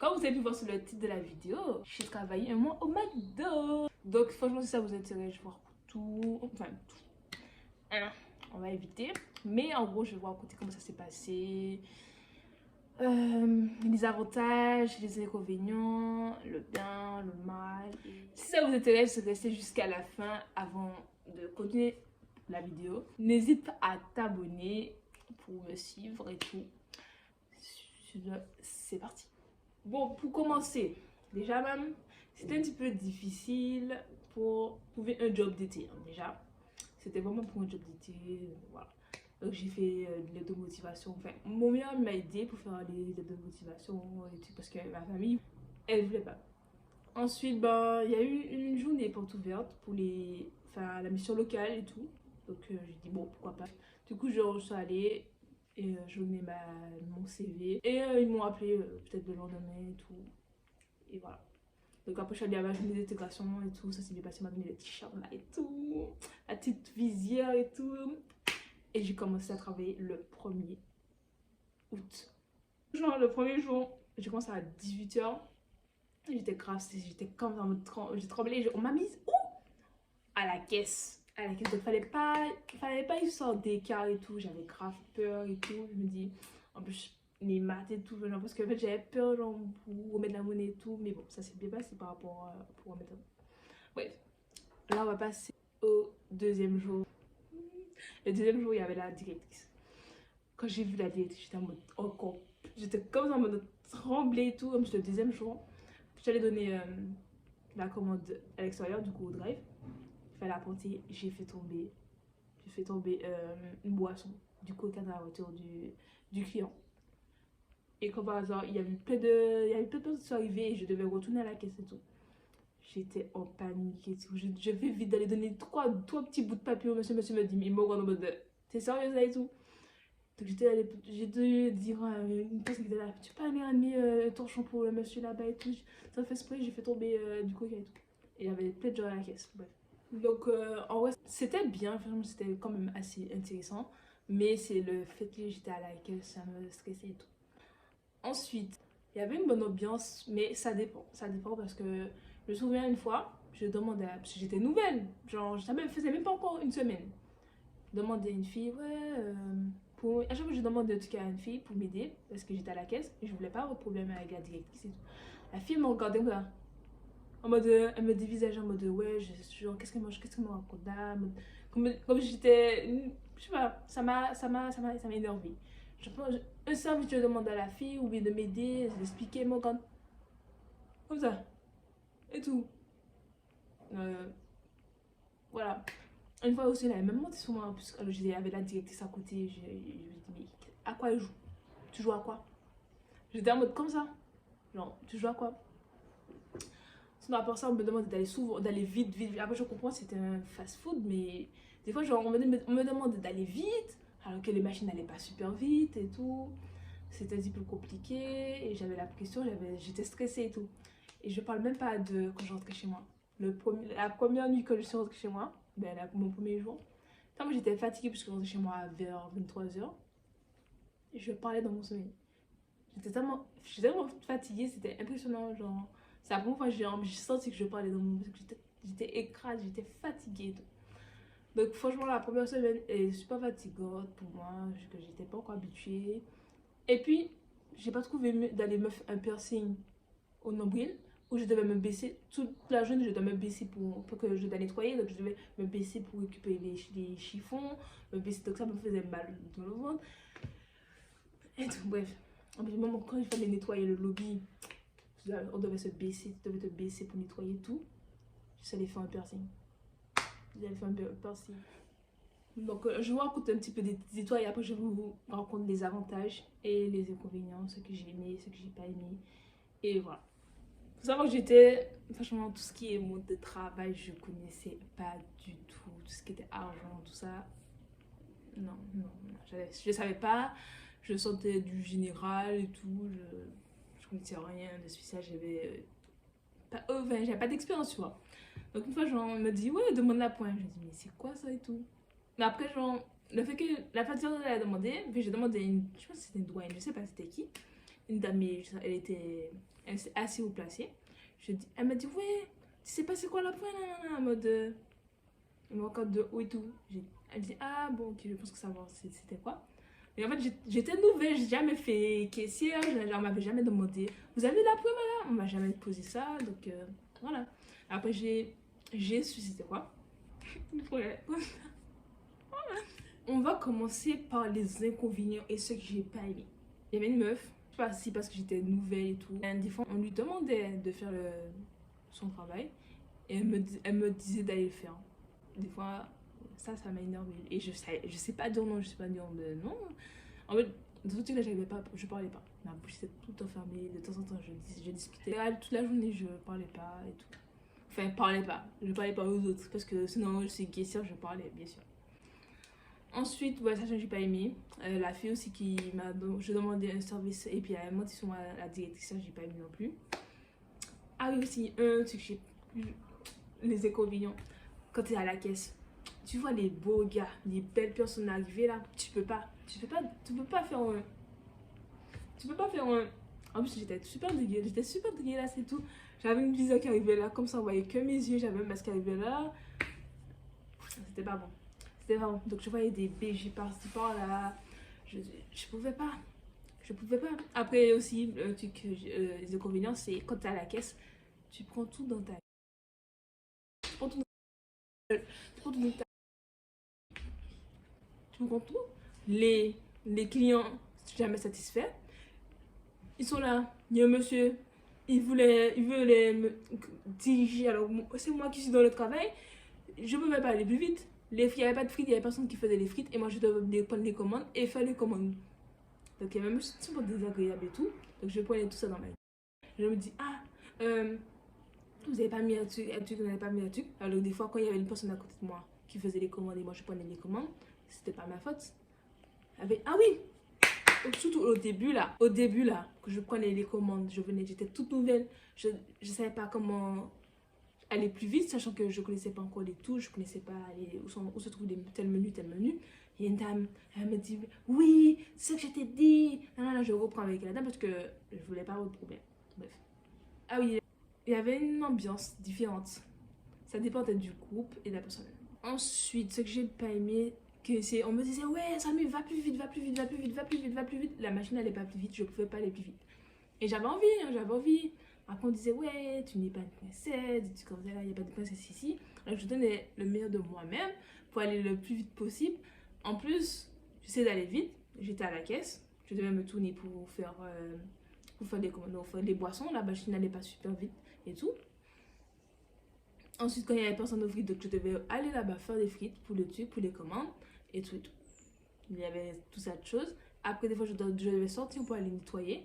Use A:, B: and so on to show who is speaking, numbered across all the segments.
A: Comme vous avez pu voir sur le titre de la vidéo, j'ai travaillé un mois au McDo. Donc franchement, si ça vous intéresse, je vais voir tout. Enfin, tout. Hein, on va éviter. Mais en gros, je vais vous raconter comment ça s'est passé. Les avantages, les inconvénients, le bien, le mal. Si ça vous intéresse, restez jusqu'à la fin avant de continuer la vidéo. N'hésite pas à t'abonner pour me suivre et tout. C'est parti. Bon, pour commencer, déjà même, c'était un petit peu difficile pour trouver un job d'été. Déjà, c'était vraiment pour un job d'été. Voilà. Donc j'ai fait de l'automotivation. Enfin, mon meilleur m'a aidé pour faire les l'automotivation et tout parce que ma famille, elle voulait pas. Ensuite, ben, il y a eu une journée porte ouverte pour enfin, la mission locale et tout. Donc j'ai dit bon, pourquoi pas. Du coup, je suis allée et je mets mon CV. Et ils m'ont appelé peut-être le lendemain et tout. Et voilà. Donc après, je suis allée à ma journée d'intégration et tout. Ça s'est bien passé, m'a donné le t-shirt là et tout. La petite visière et tout. Et j'ai commencé à travailler le 1er août. Genre le premier jour, j'ai commencé à 18h. J'étais grave, j'étais comme dans j'ai tremblé. On m'a mise où? À la caisse. À la caisse. Donc fallait pas une sorte d'écart et tout. J'avais grave peur et tout. Je me dis, en plus, les maths et tout. Genre, parce que en fait, j'avais peur genre, pour remettre la monnaie et tout. Mais bon, ça s'est bien passé par rapport pour remettre la monnaie. Bref, là on va passer au deuxième jour. Le deuxième jour, il y avait la directrice. Quand j'ai vu la directrice, j'étais en mode encore. J'étais comme en mode trembler et tout. Comme c'était le deuxième jour. J'allais donner la commande à l'extérieur, du coup au drive. Il fallait apporter. J'ai fait tomber une boisson, du coca dans la voiture du client. Et comme par hasard, il y avait plein de personnes qui sont arrivées et je devais retourner à la caisse et tout. J'étais en panique et tout. Je fais vite d'aller donner trois petits bouts de papier au monsieur. Monsieur me dit, mais il me regarde en mode, t'es sérieux ça et tout? Donc j'ai dû dire à une personne qui était là, tu peux aller ramener ton shampoing pour le monsieur là-bas et tout. Ça fait exprès, j'ai fait tomber du coca et tout. Et il y avait plein de gens à la caisse. Bref. Donc en vrai, c'était bien, franchement, c'était quand même assez intéressant. Mais c'est le fait que j'étais à la caisse, ça me stressait et tout. Ensuite, il y avait une bonne ambiance, mais ça dépend. Ça dépend parce que je me souviens une fois, je demandais, parce que j'étais nouvelle, genre je faisais même pas encore une semaine. Je demandais à une fille, ouais, à chaque fois je demandais en tout cas à une fille pour m'aider parce que j'étais à la caisse et je voulais pas avoir de problème avec la directrice et tout. La fille me regardait là, en mode, elle me dévisageait en mode, ouais, genre, qu'est-ce qu'elle me raconte là, comme j'étais, je sais pas, ça m'a énervé. Je pense, un service, je demande à la fille ou bien de m'aider, d'expliquer, mon quand comme ça, et tout. Voilà. Une fois aussi, elle avait même monté sur moi, parce que j'avais la directrice à côté, je lui ai dit, mais à quoi elle joue? Tu joues à quoi? J'étais en mode comme ça, genre, tu joues à quoi? Sinon, à part ça, on me demande d'aller vite, vite, vite. Après, je comprends, c'était un fast-food, mais des fois, genre, on me demande d'aller vite, alors que les machines n'allaient pas super vite et tout. C'était un petit peu compliqué, et j'avais la pression, j'étais stressée et tout. Et je parle même pas de quand je rentrais chez moi. La première nuit que je suis rentrée chez moi, ben, mon premier jour, quand j'étais fatiguée, puisque je rentrais chez moi vers 23h, et je parlais dans mon sommeil. J'étais tellement fatiguée, c'était impressionnant, genre. C'est la première fois que j'ai senti que je parlais dans mon... J'étais écrasée, j'étais fatiguée et tout. Donc franchement, la première semaine est super fatigante pour moi, que j'étais pas encore habituée. Et puis, j'ai pas trouvé mieux d'aller me faire un piercing au nombril, où je devais me baisser toute la journée, je devais me baisser pour que je dois nettoyer, donc je devais me baisser pour récupérer les chiffons, me baisser, donc ça me faisait mal dans le ventre. Et tout, bref. Même quand il fallait nettoyer le lobby, on devait se baisser, tu devais te baisser pour nettoyer tout. J'allais faire un piercing. J'allais faire un piercing. Donc, je vous raconte un petit peu des histoires et après, je vous raconte les avantages et les inconvénients, ce que j'ai aimé, ce que j'ai pas aimé. Et voilà. Faut savoir que j'étais, franchement, tout ce qui est mode de travail, je connaissais pas du tout. Tout ce qui était argent, tout ça. Non. Je savais pas. Je sentais du général et tout. Je connaissais rien de spécial. J'avais pas d'expérience, tu vois. Donc une fois, genre, on me dit, ouais, demande la pointe. Je dis, mais c'est quoi ça et tout? Mais après, genre, le fait que la facture, elle a demandé, puis j'ai demandé je pense que c'était une douane, je sais pas c'était qui. Une dame, mais elle était Elle s'est assise au placé. Elle m'a dit, ouais, tu sais pas c'est quoi la pointe, en mode. Elle me regarde de haut et tout. Elle dit, ah bon, ok, je pense que ça va, c'était quoi. Et en fait, j'étais nouvelle, j'ai jamais fait caissière, on m'avait jamais demandé, vous avez la pointe là? On m'a jamais posé ça, donc voilà. Après, j'ai su c'était quoi. Ouais. On va commencer par les inconvénients et ce que j'ai pas aimé. Il y avait une meuf, je sais pas si parce que j'étais nouvelle et tout. Des fois, on lui demandait de faire son travail et elle me disait d'aller le faire. Des fois, ça m'a énervé. Et je sais pas dire non, je sais pas dire non. En fait, de toute façon, je parlais pas. Ma bouche était tout enfermée. De temps en temps, je discutais. Toute la journée, je parlais pas et tout. Enfin, parlais pas. Je parlais pas aux autres. Parce que sinon, je suis caissière, je parlais, bien sûr. Ensuite, ouais, ça, j'ai pas aimé. La fille aussi qui m'a. Je demandais un service et puis elle m'a dit la directrice, ça, j'ai pas aimé non plus. Ah oui, aussi, un truc que j'ai. Les inconvénients. Quand t'es à la caisse, tu vois les beaux gars, les belles personnes arriver là, tu peux pas faire un. Tu peux pas faire un. En plus, j'étais super dégueulasse et tout. J'avais une visa qui arrivait là, comme ça, on voyait que mes yeux, j'avais un masque qui arrivait là. C'était pas bon. C'était pas bon. Donc, je voyais des BG par-ci par-là. Je pouvais pas. Je pouvais pas. Après aussi, le truc, les inconvénients, c'est quand t'es à la caisse, tu prends tout dans ta. Tu prends tout dans ta. Tu prends tout dans ta. Tu comprends tout. Les clients, jamais satisfaits. Ils sont là. Il y a un monsieur, il voulait me diriger. Alors, c'est moi qui suis dans le travail. Je ne pouvais pas aller plus vite. Il n'y avait pas de frites, il n'y avait personne qui faisait les frites. Et moi, je devais prendre les commandes et faire les commandes. Donc, il y avait même super désagréable et tout. Donc, je prenais tout ça dans ma vie. Je me dis, ah, vous n'avez pas mis un truc, vous n'avez pas mis un truc. Alors, des fois, quand il y avait une personne à côté de moi qui faisait les commandes et moi, je prenais les commandes, c'était pas ma faute. Ah oui, surtout au début là, que je prenais les commandes, j'étais toute nouvelle, je savais pas comment aller plus vite, sachant que je connaissais pas encore les touches, je connaissais pas où se trouve tel menu. Il y a une dame, elle me dit, oui, c'est ce que je t'ai dit. Non, je reprends avec la dame parce que je voulais pas avoir de problème. Bref. Ah oui, il y avait une ambiance différente. Ça dépendait du groupe et de la personne. Ensuite, ce que j'ai pas aimé, on me disait, ouais, Samy, va plus vite. La machine n'allait pas plus vite, je pouvais pas aller plus vite. Et j'avais envie. Après, on disait, ouais, tu n'es pas une princesse, tu comme ça, il n'y a pas de princesse ici. Donc, je donnais le meilleur de moi-même pour aller le plus vite possible. En plus, j'essayais d'aller vite. J'étais à la caisse. Je devais me tourner pour faire les commandes, pour faire les boissons. La machine n'allait pas super vite et tout. Ensuite, quand il y avait personne aux frites, donc je devais aller là-bas faire des frites pour le truc, pour les commandes et tout. Il y avait tout ça de choses. Après, des fois, je devais sortir pour aller nettoyer.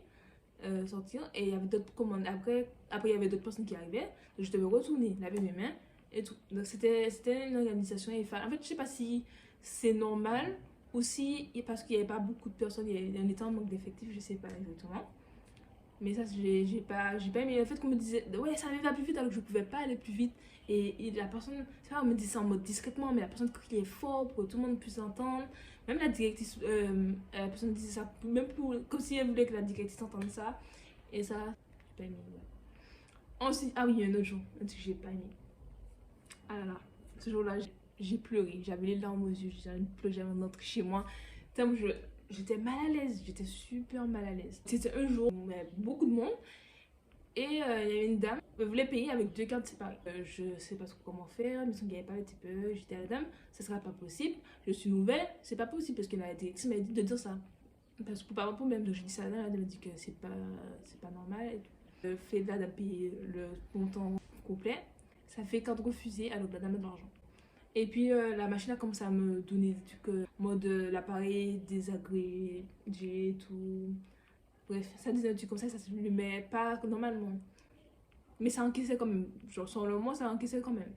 A: Sortir et il y avait d'autres commandes. Après, il y avait d'autres personnes qui arrivaient. Donc, je devais retourner, laver mes mains et tout. Donc, c'était une organisation. En fait, je sais pas si c'est normal ou si, parce qu'il n'y avait pas beaucoup de personnes, on était en manque d'effectifs, je sais pas exactement. Mais ça, j'ai pas aimé le fait qu'on me disait, ouais, ça va plus vite alors que je pouvais pas aller plus vite. Et la personne, c'est pas, on me disait ça en mode discrètement, mais la personne criait fort pour que tout le monde puisse entendre. Même la directrice, la personne disait ça, même comme si elle voulait que la directrice entende ça. Et ça, j'ai pas aimé. Ouais. Ensuite, ah oui, il y a un autre jour, un truc que j'ai pas aimé. Ah là là, ce jour-là, j'ai pleuré. J'avais les larmes aux yeux, j'avais un autre chez moi. Tellement j'étais mal à l'aise, j'étais super mal à l'aise. C'était un jour où il y avait beaucoup de monde. Et il y avait une dame, elle voulait payer avec 2 cartes séparées. Je sais pas trop comment faire, mais il n'y avait pas un petit peu. J'étais à la dame, ça sera pas possible. Je suis nouvelle, c'est pas possible parce qu'elle a été m'a dit de dire ça. Parce que pour pas avoir de problème, donc je dis ça à la dame, elle m'a dit que c'est pas normal. Le fait de la dame payer le montant complet, ça fait carte refusée alors que la dame a de l'argent. Et puis la machine a commencé à me donner des trucs mode l'appareil désagrégé et tout. Bref, ça disait un truc comme ça se lui met pas normalement. Mais ça encaissait quand même. Genre, sur le mois, ça encaissait quand même.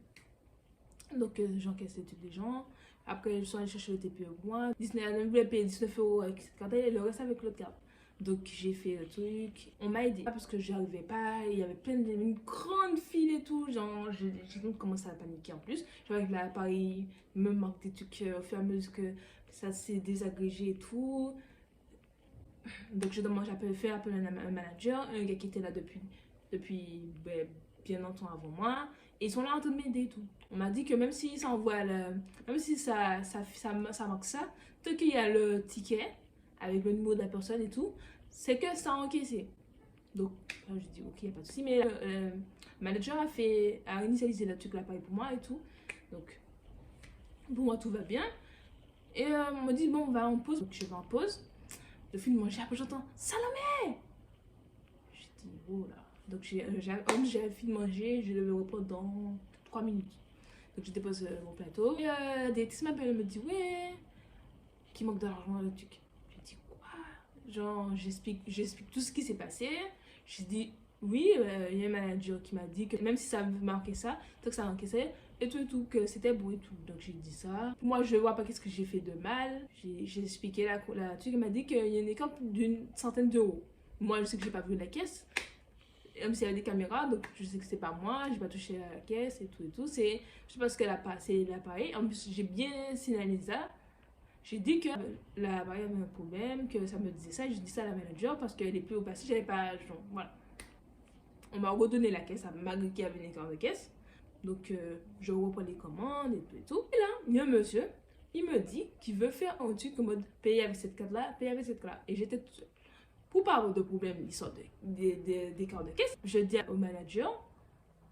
A: Donc, j'encaissais tous les gens. Après, je suis allée chercher le TPE pour moi. Disney elle voulait payer 19 € avec cette carte et le reste avec l'autre carte. Donc, j'ai fait le truc. On m'a aidé. Parce que j'y arrivais pas. Il y avait une grande file et tout. Genre, j'ai commencé à paniquer en plus. J'avais l'appareil, me manque des trucs au fur et à mesure que ça s'est désagrégé et tout. Donc j'appelle fait appel à un manager, un gars qui était là depuis ben, bien longtemps avant moi. Et ils sont là en train de m'aider et tout. On m'a dit que même si ça envoie même si ça manque ça, tant qu'il y a le ticket avec le numéro de la personne et tout, c'est que ça a encaissé. Donc là, je dis ok, il n'y a pas de souci. Mais le manager a initialisé le truc là pareil pour moi et tout. Donc pour moi tout va bien. Et on me dit bon, on va en pause. Donc je vais en pause. Je finis de manger, après j'entends Salomé. Je dis oh là. Donc j'ai fini de manger, je devais reprendre dans 3 minutes. Donc je dépose mon plateau. Et des petits m'appellent et me dit ouais, qui manque de l'argent le truc. Je dis quoi? Genre j'explique tout ce qui s'est passé. Je dis oui, il y a un manager qui m'a dit que même si ça marquait ça, tant que ça encaissait, et tout, que c'était beau et tout. Donc j'ai dit ça. Moi, je vois pas qu'est-ce que j'ai fait de mal. J'ai expliqué la truc. Elle m'a dit qu'il y a une écart d'une centaine d'euros. Moi, je sais que j'ai pas vu la caisse. Même s'il y avait des caméras, donc je sais que c'est pas moi, j'ai pas touché à la caisse et tout. C'est, je sais pas ce qu'elle a passé l'appareil. En plus, j'ai bien signalé ça. J'ai dit que l'appareil avait un problème, que ça me disait ça. J'ai dit ça à la manager parce qu'elle est plus au passé, j'avais pas. Genre, voilà. On m'a redonné la caisse, malgré qu'il y avait une écart de caisse. Donc, je reprends les commandes et tout. Et là, il y a un monsieur, il me dit qu'il veut faire un truc en mode payer avec cette carte-là, payer avec cette carte-là. Et j'étais toute seule. Pour pas avoir de problème, ils sortent des cartes de caisse. Je dis au manager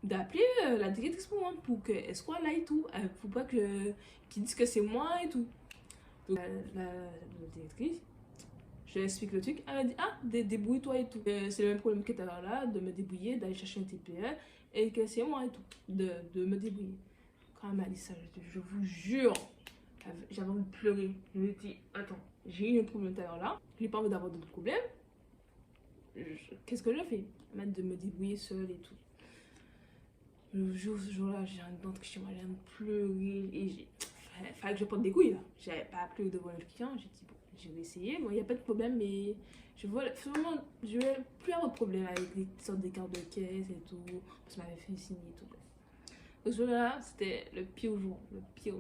A: d'appeler la directrice pour moi, pour qu'elle soit là et tout. Pour pas qu'ils disent que c'est moi et tout. Donc, la directrice, je lui explique le truc. Elle m'a dit ah, débrouille-toi et tout. C'est le même problème que tu as là, de me débrouiller, d'aller chercher un TPE. Et que c'est moi et tout, de me débrouiller. Quand elle m'a dit ça, je vous jure, j'avais envie de pleurer. Je me dis, attends, j'ai eu un problème tout à l'heure là, j'ai pas envie d'avoir d'autres problèmes. Qu'est-ce que je fais? Elle m'a dit de me débrouiller seule et tout. Le jour-là, j'ai un ventre chez moi, j'ai envie de pleurer. Et fallait que je porte des couilles là. J'avais pas pleurer devant le client, j'ai dit, bon, je vais essayer. Bon, il n'y a pas de problème, mais je vais plus avoir de problème avec les sortes des cartes de caisse et tout. Parce que m'avait fait signer et tout. Donc ce jour-là, c'était le pire jour. Le pire.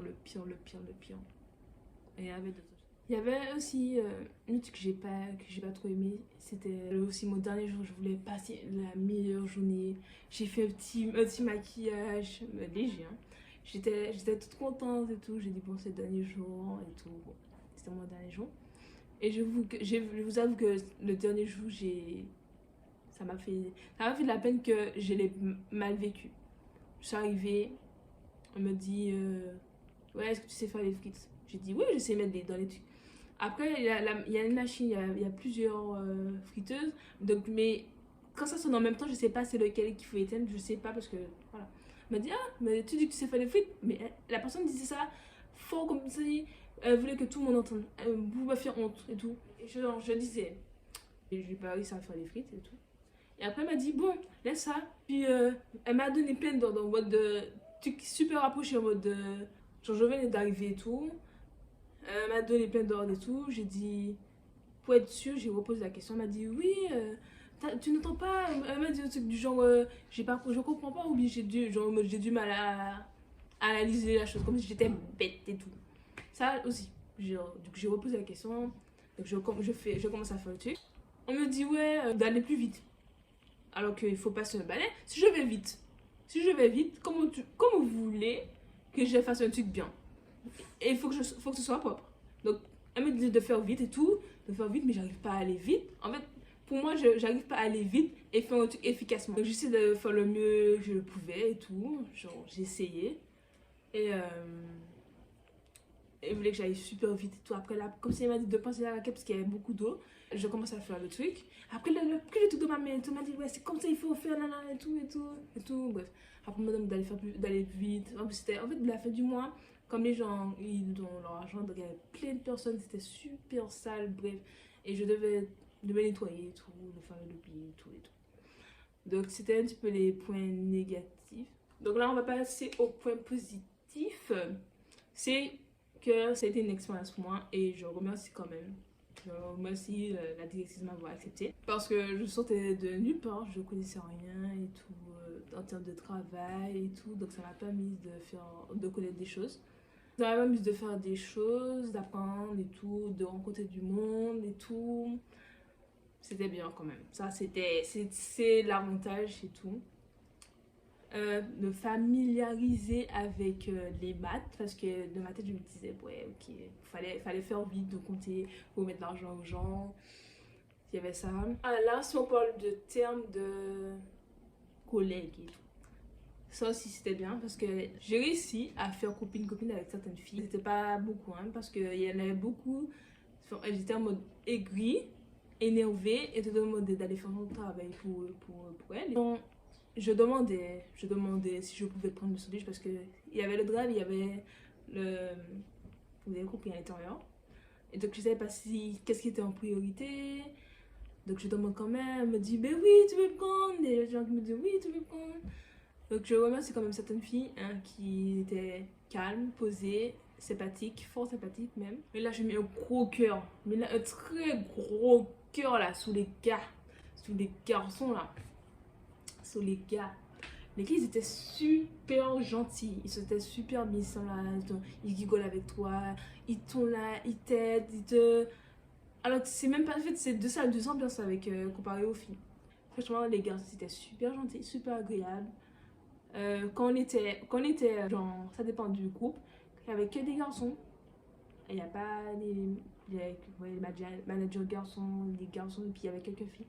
A: Et il y avait d'autres choses. Il y avait aussi une truc que j'ai pas trop aimé. C'était aussi mon dernier jour. Je voulais passer la meilleure journée. J'ai fait un petit maquillage léger. Hein. J'étais toute contente et tout. J'ai dit bon, c'est le dernier jour et tout. Bon, c'était mon dernier jour. Et je vous avoue que le dernier jour, ça m'a fait de la peine que je l'ai mal vécu. Je suis arrivée, on me dit ouais, est-ce que tu sais faire les frites? J'ai dit oui, je sais mettre dans les trucs. Après, il y a une machine, il y a plusieurs friteuses. Donc, mais quand ça sonne en même temps, je sais pas c'est lequel qu'il faut éteindre, je sais pas parce que voilà. Elle m'a dit ah, mais tu dis que tu sais faire les frites? Mais la personne disait ça fort comme si elle voulait que tout le monde entende. Vous me faire honte et tout. Et je disais, et j'ai pas réussi à faire les frites et tout. Et après, elle m'a dit, bon, laisse ça. Puis, elle m'a donné plein d'ordres en mode de trucs super rapprochés, en mode de. Genre, je venais d'arriver et tout. Elle m'a donné plein d'ordres et tout. J'ai dit, pour être sûre, j'ai reposé la question. Elle m'a dit, oui, tu n'entends pas. Elle m'a dit un truc du genre, je comprends pas, ou bien j'ai du mal à analyser la chose, comme si j'étais bête et tout. Ça aussi. Donc, j'ai reposé la question. Donc, je commence à faire le truc. On me dit, ouais, d'aller plus vite. Alors qu'il faut passer un balai. Si je vais vite, comment vous voulez que je fasse un truc bien? Et il faut que ce soit propre. Donc, elle me dit de faire vite et tout, mais j'arrive pas à aller vite. En fait, pour moi, j'arrive pas à aller vite et faire un truc efficacement. Donc, j'essaie de faire le mieux que je pouvais et tout. Genre, j'ai essayé. Et elle voulait que j'aille super vite et tout. Après, là, comme si elle m'a dit de passer à la quête parce qu'il y avait beaucoup d'eau, je commence à faire le truc. Après, le truc de ma main, tout m'a dit, ouais, c'est comme ça, il faut faire, et tout. Bref. Après, on m'a demandé d'aller vite. En plus, en fait, la fin du mois, comme les gens, ils donnent leur argent, donc il y avait plein de personnes, c'était super sale, bref. Et je devais nettoyer et tout, de faire le pli et tout. Donc, c'était un petit peu les points négatifs. Donc là, on va passer au point positif. C'est que ça a été une expérience pour moi et je remercie quand même. Je remercie la directrice de m'avoir accepté parce que je sortais de nulle part, je connaissais rien et tout en termes de travail et tout, donc ça m'a permis de connaître des choses. Ça m'a permis de faire des choses, d'apprendre et tout, de rencontrer du monde et tout. C'était bien quand même. Ça, c'est l'avantage et tout. Me familiariser avec les maths parce que dans ma tête je me disais ouais ok fallait faire vite de compter pour mettre l'argent aux gens, il y avait ça. Ah là si on parle de termes de collègues et tout, ça aussi c'était bien parce que j'ai réussi à faire copine avec certaines filles. C'était pas beaucoup hein, parce qu'il y en avait beaucoup, elles étaient en mode aigri, énervée et tout le monde d'aller faire son travail pour elles. Donc, je demandais si je pouvais prendre le sandwich parce que il y avait le drive, il y avait le, vous avez compris, à l'intérieur. Et donc je savais pas si, qu'est-ce qui était en priorité. Donc je demande quand même, elle me dit, ben oui, tu veux prendre. Et les gens qui me disent, oui, tu veux prendre. Donc je remercie quand même certaines filles hein, qui étaient calmes, posées, sympathiques, fort sympathiques même. Mais là, j'ai mis un gros cœur, mais là, un très gros cœur là, sous les gars, sous les garçons là. Sur les gars. Les gars, ils étaient super gentils. Ils étaient super bien. Ils sont là, ils rigolent avec toi. Ils t'ont là, ils t'aident, ils te... Alors, c'est même pas... En fait, c'est deux ambiances avec, comparé aux filles. Franchement, les gars, c'était super gentil, super agréable. Quand on était, genre, ça dépend du groupe. Il n'y avait que des garçons. Il n'y a pas les managers garçons, les garçons, et puis il y avait quelques filles.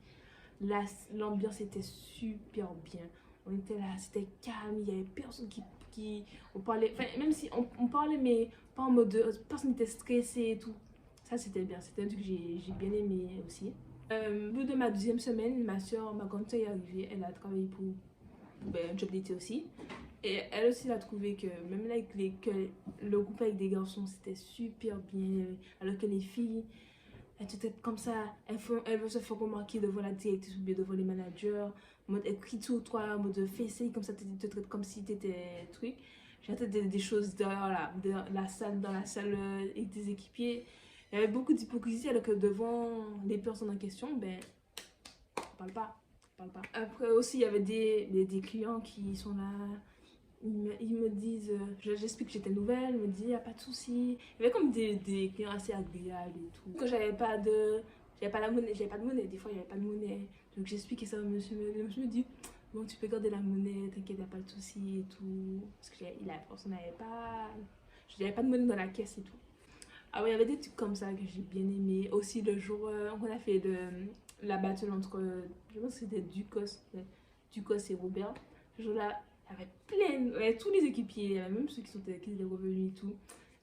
A: L'ambiance était super bien. On était là, c'était calme, il y avait personne on parlait, enfin, même si on parlait, mais pas en mode personne n'était stressé et tout. Ça, c'était bien, c'était un truc que j'ai bien aimé aussi. Au bout de ma deuxième semaine, ma grande soeur est arrivée, elle a travaillé pour un job d'été aussi. Et elle aussi a trouvé que même là, que le groupe avec des garçons, c'était super bien. Alors que les filles, elles te traitent comme ça, elles veulent se faire remarquer devant la directrice ou bien devant les managers, en mode elles crient sur toi, en mode fessé, comme ça, te traitent comme si t'étais truc. J'ai entendu des choses derrière la salle, dans la salle avec des équipiers. Il y avait beaucoup d'hypocrisie alors que devant les personnes en question, ben, on parle pas. On parle pas. Après aussi, il y avait des clients qui sont là. Ils me disent, j'explique que j'étais nouvelle, ils me disent, il n'y a pas de souci. Il y avait comme des clients assez agréables et tout. Quand j'avais pas la monnaie, j'avais pas de monnaie, des fois il n'y avait pas de monnaie. Donc j'explique ça au monsieur, le monsieur me dit, bon tu peux garder la monnaie, t'inquiète, il n'y a pas de souci et tout. Parce que la personne j'avais pas de monnaie dans la caisse et tout. Ah ouais, il y avait des trucs comme ça que j'ai bien aimé. Aussi le jour où on a fait la battle entre, je pense que c'était Ducos, ouais, Ducos et Robert. Ce jour-là, il y avait plein, ouais, tous les équipiers, il y avait même ceux qui étaient revenus et tout.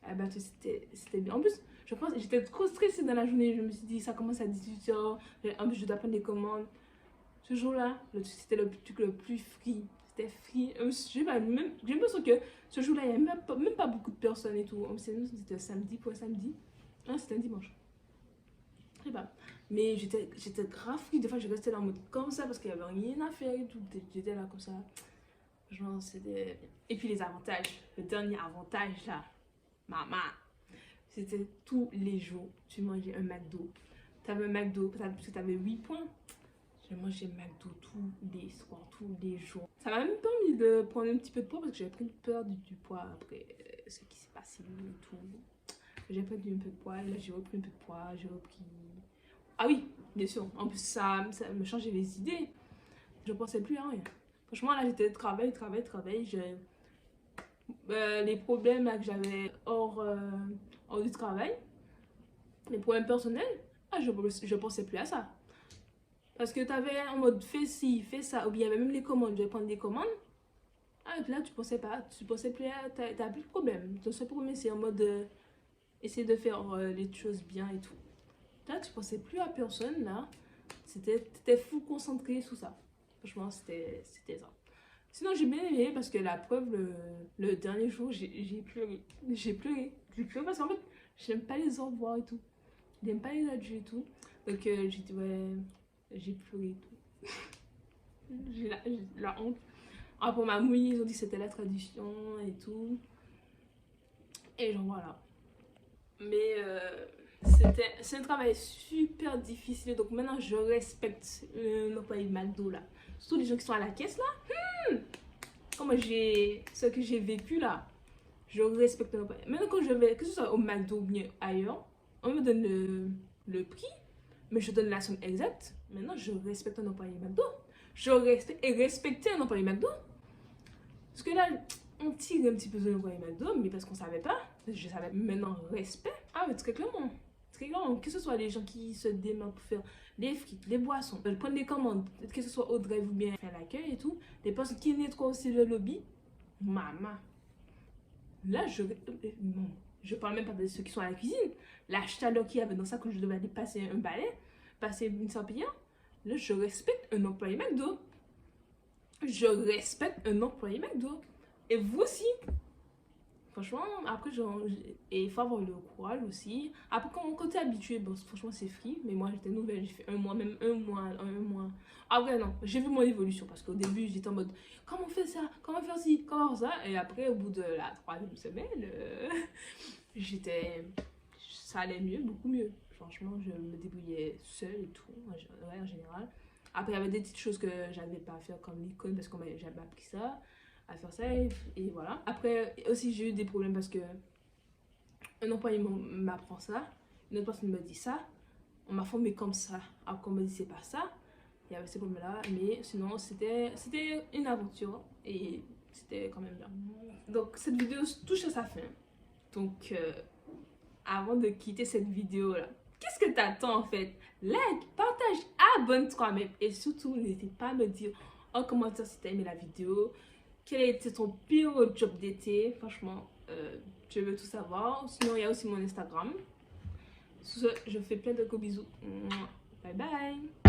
A: La battle, c'était bien. En plus, je pense que j'étais trop stressée dans la journée. Je me suis dit, ça commence à 18h. En plus, je dois prendre des commandes. Ce jour-là, c'était le truc le plus free. C'était free. J'ai l'impression que ce jour-là, il n'y avait même pas beaucoup de personnes et tout. C'était samedi pour un samedi. Ah, c'était un dimanche. Je sais pas. Mais j'étais grave free. Des fois, je restais là en mode comme ça parce qu'il n'y avait rien à faire et tout. J'étais là comme ça. Genre, c'était... Et puis les avantages. Le dernier avantage, là. Maman. C'était tous les jours. Tu mangeais un McDo. T'avais un McDo parce que t'avais 8 points. Je mangeais McDo tous les soirs, tous les jours. Ça m'a même permis de prendre un petit peu de poids parce que j'avais pris peur du poids après ce qui s'est passé et tout. J'ai perdu un peu de poids, là j'ai repris un peu de poids, j'ai repris... Ah oui, bien sûr, en plus ça me changeait les idées. Je pensais plus à rien. Franchement là j'étais travail. Les problèmes là, que j'avais hors du travail, les problèmes personnels, je pensais plus à ça. Parce que tu avais en mode fais ci, fais ça, ou bien il y avait même les commandes, je vais prendre des commandes. Ah, et puis là, tu pensais plus à, t'as plus de problème. Ton seul problème, c'est en mode essayer de faire les choses bien et tout. Là, tu pensais plus à personne, là. T'étais fou concentré sur ça. Franchement, c'était ça. Sinon, j'ai bien aimé parce que la preuve, le dernier jour, j'ai pleuré. J'ai pleuré parce qu'en fait, j'aime pas les au revoir et tout. J'aime pas les adieux et tout. Donc, j'ai dit, ouais. J'ai pleuré et tout. j'ai la honte. Ah, pour ma mouille, ils ont dit que c'était la tradition et tout. Et genre voilà. Mais c'est un travail super difficile. Donc maintenant, je respecte l'employé de McDo là. Surtout les gens qui sont à la caisse là. Comme ce que j'ai vécu là, je respecte l'employé. Maintenant, quand je vais, que ce soit au McDo ou bien ailleurs, on me donne le prix, mais je donne la somme exacte. Maintenant, je respecte un employé McDo. Je respecte et respecter un employé McDo. Parce que là, on tire un petit peu sur l'employé McDo, mais parce qu'on savait pas. Je savais maintenant respect. Ah, mais très clairement. Très clairement. Que ce soit les gens qui se démarquent pour faire des frites, des boissons, prendre des commandes, que ce soit au drive ou bien faire l'accueil et tout, des personnes qui nettoient aussi le lobby. Maman. Là, bon, je parle même pas de ceux qui sont à la cuisine. La chaleur qu'il y avait dans ça quand je devais aller passer un balai, passer une serpillière. Là, je respecte un employé McDo. Je respecte un employé McDo. Et vous aussi. Franchement, après, et il faut avoir le courage aussi. Après, quand t'es habitué, bon, franchement, c'est free. Mais moi, j'étais nouvelle, j'ai fait un mois, même un mois. Ah ouais, non, j'ai vu mon évolution parce qu'au début, j'étais en mode, comment on fait ça? Comment faire ci? Comment faire ça? Et après, au bout de la 3e semaine, ça allait mieux, beaucoup mieux. Franchement, je me débrouillais seule et tout, en général. Après, il y avait des petites choses que j'avais pas à faire comme l'icône parce que j'avais appris ça, à faire ça et voilà. Après, aussi, j'ai eu des problèmes parce que un employé m'apprend ça, une autre personne me dit ça, on m'a formé comme ça, alors qu'on me dit c'est pas ça. Il y avait ces problèmes-là, mais sinon, c'était une aventure et c'était quand même bien. Donc, cette vidéo touche à sa fin. Donc, avant de quitter cette vidéo-là, qu'est-ce que t'attends en fait? Like, partage, abonne-toi même. Et surtout, n'hésite pas à me dire en commentaire si t'as aimé la vidéo. Quel a été ton pire job d'été? Franchement, je veux tout savoir. Sinon, il y a aussi mon Instagram. Sur ce, je fais plein de gros bisous. Bye bye!